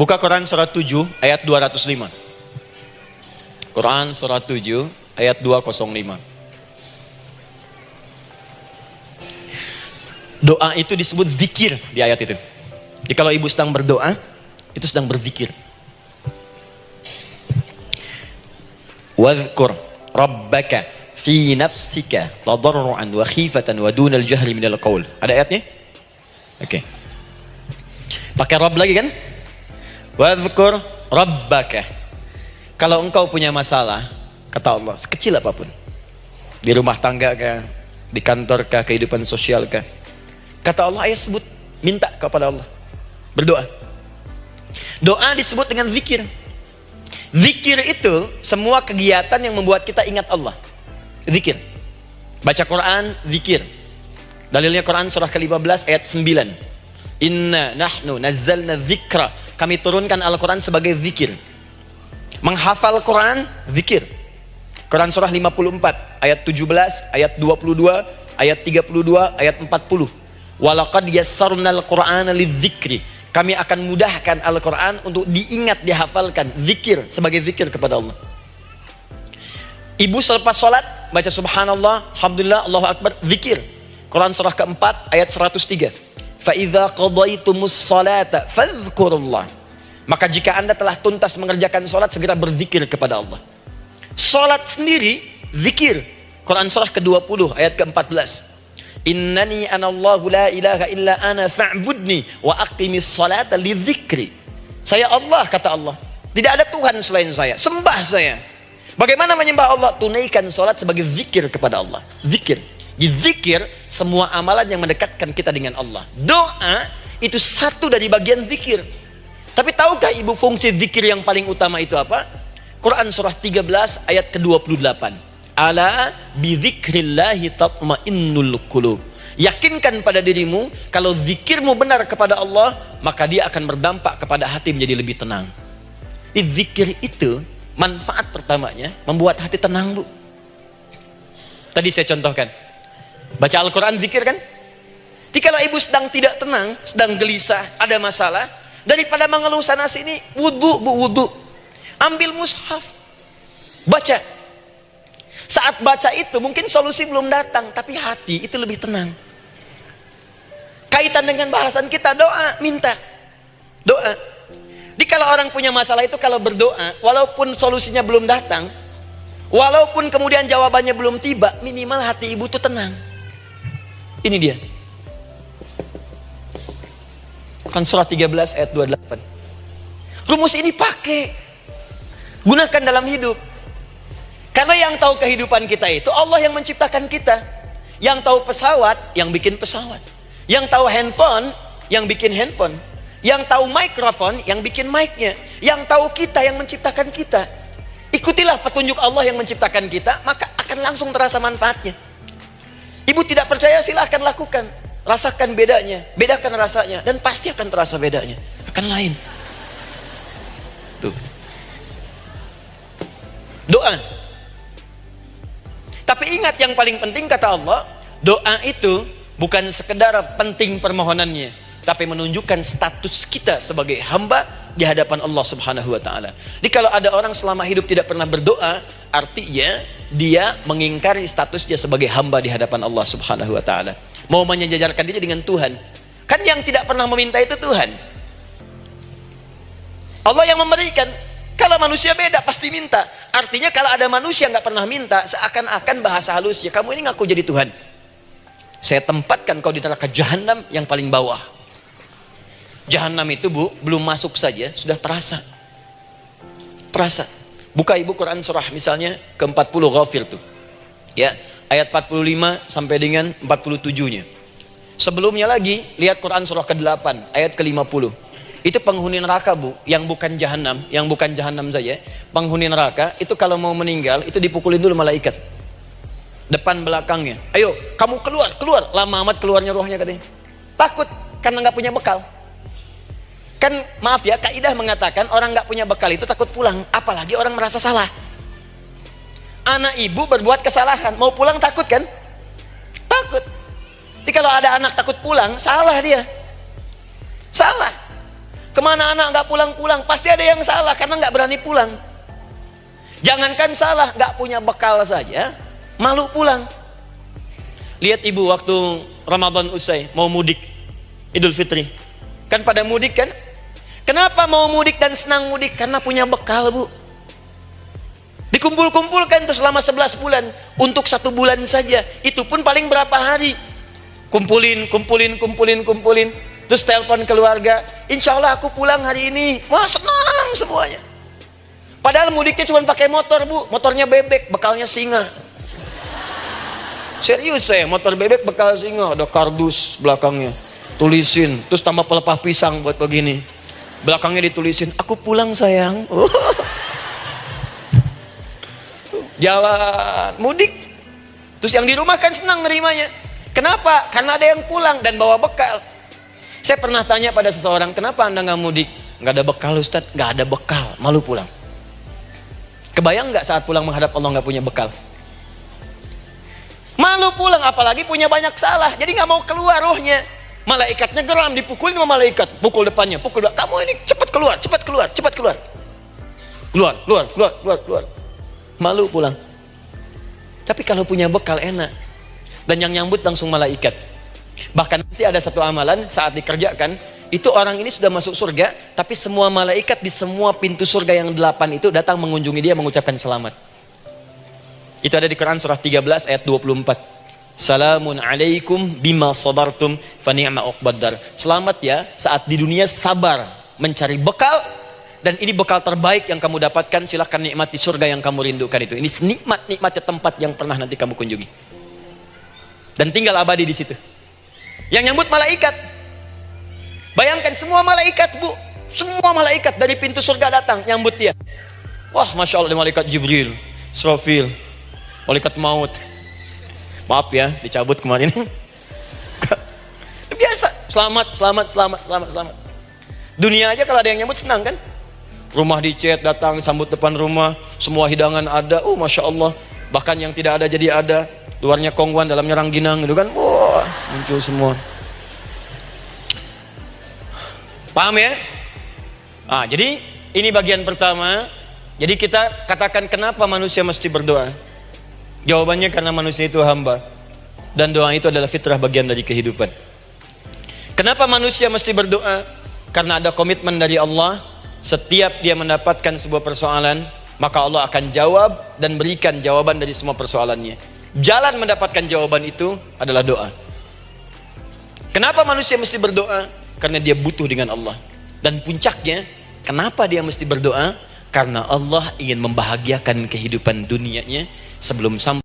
Buka Quran surat 7 ayat 205. Quran surat 7 ayat 205. Doa itu disebut zikir di ayat itu. Jadi kalau ibu sedang berdoa, itu sedang berzikir. Wadhkur rabbaka fi nafsika tadarruan wa khifatan wa dunal jahri minal qaul. Ada ayatnya? Oke. Pakai Rabb lagi kan? Wadhkur rabbaka. Kalau engkau punya masalah, kata Allah, sekecil apapun, di rumah tangga kah, di kantor kah, kehidupan sosial kah, kata Allah, ayat sebut, minta kepada Allah, berdoa. Doa disebut dengan zikir. Zikir itu semua kegiatan yang membuat kita ingat Allah. Zikir. Baca Quran, zikir. Dalilnya Quran surah ke-15 ayat 9. Inna nahnu nazzalna dzikra. Kami turunkan Al-Quran sebagai zikir. Menghafal Quran, zikir. Quran surah 54 ayat 17, ayat 22, ayat 32, ayat 40. Walaqad yassarnal Qur'ana lidzikri. Kami akan mudahkan Al-Quran untuk diingat, dihafalkan. Zikir, sebagai zikir kepada Allah. Ibu selepas sholat baca subhanallah, alhamdulillah, Allahu akbar, zikir. Quran surah keempat ayat 103. Fa'idha qadaitumus salata fadhkurullah. Maka jika anda telah tuntas mengerjakan sholat, segera berzikir kepada Allah. Sholat sendiri zikir. Quran surah ke-20 ayat ke-14. Innani anallahu la ilaha illa ana fa'budni wa aqimis salata lidzikri. Saya Allah, kata Allah, tidak ada Tuhan selain saya, sembah saya. Bagaimana menyembah Allah? Tunaikan salat sebagai zikir kepada Allah. Zikir. Di zikir semua amalan yang mendekatkan kita dengan Allah. Doa itu satu dari bagian zikir. Tapi tahukah ibu fungsi zikir yang paling utama itu apa? Quran surah 13 ayat ke-28. Ala bidzikrillahi tatmainnul qulub. Yakinkan pada dirimu, kalau zikirmu benar kepada Allah, maka dia akan berdampak kepada hati menjadi lebih tenang. Di zikir itu manfaat pertamanya membuat hati tenang, Bu. Tadi saya contohkan. Baca Al-Quran zikir kan? Jadi kalau ibu sedang tidak tenang, sedang gelisah, ada masalah, daripada mengeluh sana sini, wudu, Bu, wudu. Ambil mushaf, baca. Saat baca itu mungkin solusi belum datang, tapi hati itu lebih tenang. Kaitan dengan bahasan kita, doa, minta. Doa. Jadi kalau orang punya masalah itu, kalau berdoa, walaupun solusinya belum datang, walaupun kemudian jawabannya belum tiba, minimal hati ibu itu tenang. Ini dia. Kan surah 13 ayat 28. Rumus ini pakai, gunakan dalam hidup. Karena yang tahu kehidupan kita itu Allah yang menciptakan kita. Yang tahu pesawat, yang bikin pesawat. Yang tahu handphone, yang bikin handphone. Yang tahu mikrofon, yang bikin mic-nya. Yang tahu kita, yang menciptakan kita. Ikutilah petunjuk Allah yang menciptakan kita, maka akan langsung terasa manfaatnya. Ibu tidak percaya, silahkan lakukan. Rasakan bedanya, bedakan rasanya, dan pasti akan terasa bedanya. Akan lain. Tuh. Doa. Tapi ingat, yang paling penting kata Allah, doa itu bukan sekedar penting permohonannya, tapi menunjukkan status kita sebagai hamba di hadapan Allah Subhanahu wa taala. Jadi kalau ada orang selama hidup tidak pernah berdoa, artinya dia mengingkari status dia sebagai hamba di hadapan Allah Subhanahu wa taala. Mau menyejajarkan diri dengan Tuhan. Kan yang tidak pernah meminta itu Tuhan. Allah yang memberikan. Kalau manusia beda, pasti minta. Artinya kalau ada manusia nggak pernah minta, seakan-akan bahasa halusnya, kamu ini ngaku jadi Tuhan. Saya tempatkan kau di neraka jahanam yang paling bawah. Jahanam itu, Bu, belum masuk saja sudah terasa. Terasa. Buka ibu Quran surah misalnya ke-40 Ghafir tuh. Ya, ayat 45 sampai dengan 47-nya. Sebelumnya lagi, lihat Quran surah ke-8 ayat ke-50. Itu penghuni neraka, Bu, yang bukan jahanam, saja. Penghuni neraka itu kalau mau meninggal itu dipukulin dulu malaikat. Depan belakangnya. Ayo, kamu keluar. Lama amat keluarnya rohnya katanya. Takut karena nggak punya bekal. Kan maaf ya, kaidah mengatakan orang nggak punya bekal itu takut pulang, apalagi orang merasa salah. Anak ibu berbuat kesalahan, mau pulang takut kan? Takut. Jadi kalau ada anak takut pulang, salah dia. Salah. Kemana anak nggak pulang-pulang? Pasti ada yang salah karena nggak berani pulang. Jangankan salah, nggak punya bekal saja, malu pulang. Lihat ibu waktu Ramadan usai, mau mudik, Idul Fitri. Kan pada mudik kan? Kenapa mau mudik dan senang mudik? Karena punya bekal, Bu. Dikumpul-kumpulkan tuh selama 11 bulan. Untuk 1 bulan saja. Itu pun paling berapa hari. Kumpulin. Terus telepon keluarga, insya Allah aku pulang hari ini. Wah, senang semuanya. Padahal mudiknya cuma pakai motor, Bu. Motornya bebek, bekalnya singa. Serius saya, motor bebek bekal singa. Ada kardus belakangnya, tulisin. Terus tambah pelepah pisang buat begini. Belakangnya ditulisin, aku pulang sayang. Jalan, mudik. Terus yang di rumah kan senang nerimanya. Kenapa? Karena ada yang pulang dan bawa bekal. Saya pernah tanya pada seseorang, kenapa anda nggak mudik? Nggak ada bekal Ustaz, nggak ada bekal, malu pulang. Kebayang nggak saat pulang menghadap Allah nggak punya bekal? Malu pulang, apalagi punya banyak salah, jadi nggak mau keluar rohnya. Malaikatnya geram, dipukulin sama malaikat, pukul depannya, pukul depan. Kamu ini cepat keluar. Keluar. Malu pulang. Tapi kalau punya bekal enak, dan yang nyambut langsung malaikat. Bahkan nanti ada satu amalan saat dikerjakan, itu orang ini sudah masuk surga, tapi semua malaikat di semua pintu surga yang 8 itu datang mengunjungi dia mengucapkan selamat. Itu ada di Quran surah 13 ayat 24. Salamun alaikum bima sabartum fa ni'ma uqbaddar. Selamat ya saat di dunia sabar mencari bekal, dan ini bekal terbaik yang kamu dapatkan, silahkan nikmati surga yang kamu rindukan itu. Ini nikmat-nikmatnya tempat yang pernah nanti kamu kunjungi. Dan tinggal abadi di situ. Yang nyambut malaikat. Bayangkan semua malaikat, Bu. Semua malaikat dari pintu surga datang nyambut dia. Wah, Masya Allah, ada malaikat Jibril, Israfil, malaikat maut. Maaf ya, dicabut kemarin. Biasa, selamat. Dunia aja kalau ada yang nyambut senang kan? Rumah dicet, datang, sambut depan rumah, semua hidangan ada. Oh, Masya Allah. Bahkan yang tidak ada jadi ada. Luarnya kongguan, dalamnya rangginang gitu kan. Wah, muncul semua. Paham ya? Ah, jadi ini bagian pertama. Jadi kita katakan kenapa manusia mesti berdoa? Jawabannya karena manusia itu hamba. Dan doa itu adalah fitrah, bagian dari kehidupan. Kenapa manusia mesti berdoa? Karena ada komitmen dari Allah. Setiap dia mendapatkan sebuah persoalan, maka Allah akan jawab dan berikan jawaban dari semua persoalannya. Jalan mendapatkan jawaban itu adalah doa. Kenapa manusia mesti berdoa? Karena dia butuh dengan Allah. Dan puncaknya, kenapa dia mesti berdoa? Karena Allah ingin membahagiakan kehidupan dunianya sebelum sampai